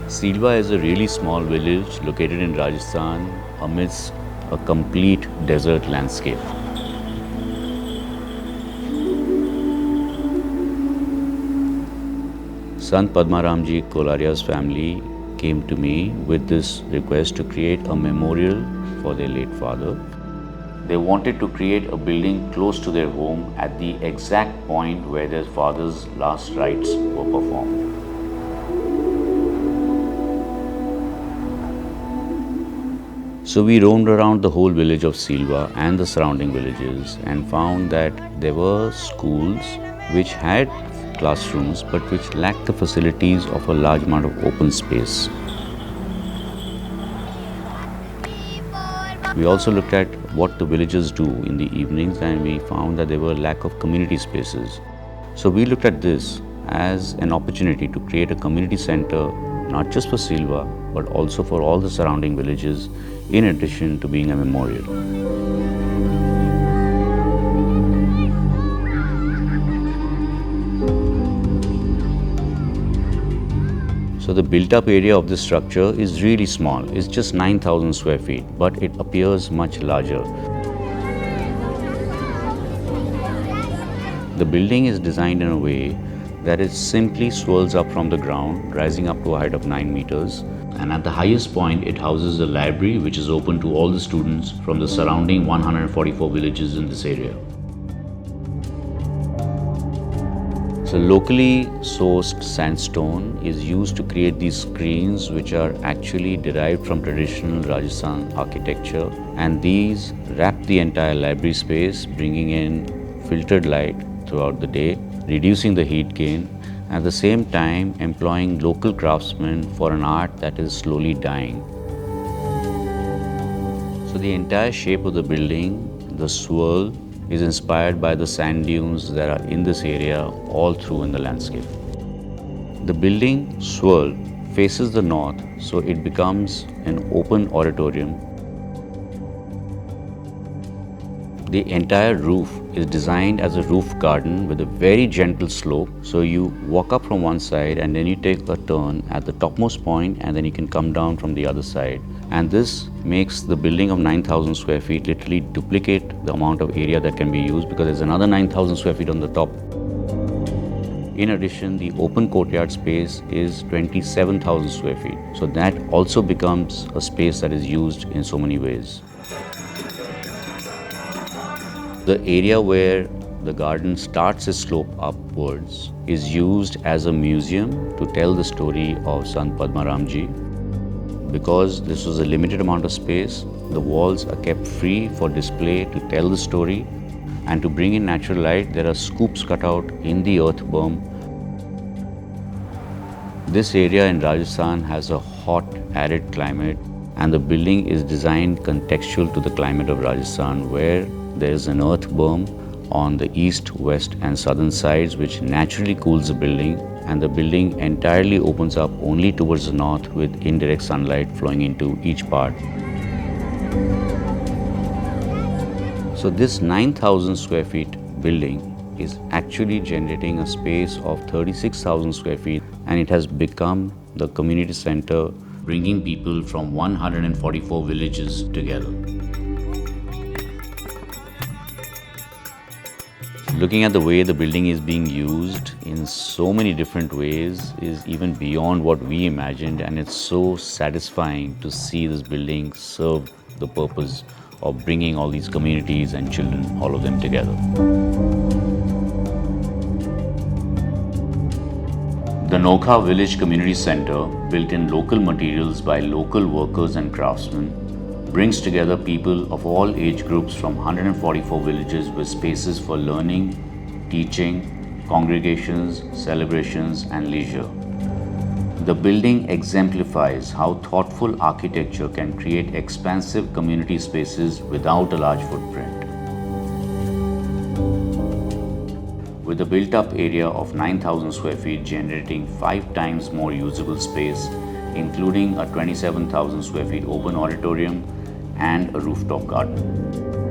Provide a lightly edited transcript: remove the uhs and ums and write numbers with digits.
Silva is a really small village located in Rajasthan amidst a complete desert landscape. Sant Padmaramji Kolaria's family came to me with this request to create a memorial for their late father. They wanted to create a building close to their home at the exact point where their father's last rites were performed. So we roamed around the whole village of Silva and the surrounding villages and found that there were schools which had classrooms but which lacked the facilities of a large amount of open space. We also looked at what the villagers do in the evenings and we found that there were lack of community spaces. So we looked at this as an opportunity to create a community center not just for Silva but also for all the surrounding villages in addition to being a memorial. So the built-up area of this structure is really small. It's just 9,000 square feet, but it appears much larger. The building is designed in a way that it simply swirls up from the ground, rising up to a height of 9 meters. And at the highest point, it houses a library which is open to all the students from the surrounding 144 villages in this area. So locally sourced sandstone is used to create these screens which are actually derived from traditional Rajasthan architecture, and these wrap the entire library space, bringing in filtered light throughout the day, reducing the heat gain, at the same time employing local craftsmen for an art that is slowly dying. So the entire shape of the building, the swirl, is inspired by the sand dunes that are in this area all through in the landscape. The building swirl faces the north, so it becomes an open auditorium. The entire roof is designed as a roof garden with a very gentle slope. So you walk up from one side and then you take a turn at the topmost point and then you can come down from the other side. And this makes the building of 9,000 square feet literally duplicate the amount of area that can be used because there's another 9,000 square feet on the top. In addition, the open courtyard space is 27,000 square feet. So that also becomes a space that is used in so many ways. The area where the garden starts its slope upwards is used as a museum to tell the story of Sant Padmaramji. Because this was a limited amount of space, the walls are kept free for display to tell the story, and to bring in natural light, there are scoops cut out in the earth berm. This area in Rajasthan has a hot, arid climate, and the building is designed contextual to the climate of Rajasthan, where there is an earth berm on the east, west and southern sides which naturally cools the building, and the building entirely opens up only towards the north with indirect sunlight flowing into each part. So this 9,000 square feet building is actually generating a space of 36,000 square feet, and it has become the community center, bringing people from 144 villages together. Looking at the way the building is being used in so many different ways is even beyond what we imagined, and it's so satisfying to see this building serve the purpose of bringing all these communities and children, all of them together. The Nokha Village Community Center, built in local materials by local workers and craftsmen, brings together people of all age groups from 144 villages with spaces for learning, teaching, congregations, celebrations, and leisure. The building exemplifies how thoughtful architecture can create expansive community spaces without a large footprint. With a built-up area of 9,000 square feet generating 5 times more usable space, including a 27,000 square feet open auditorium, and a rooftop garden.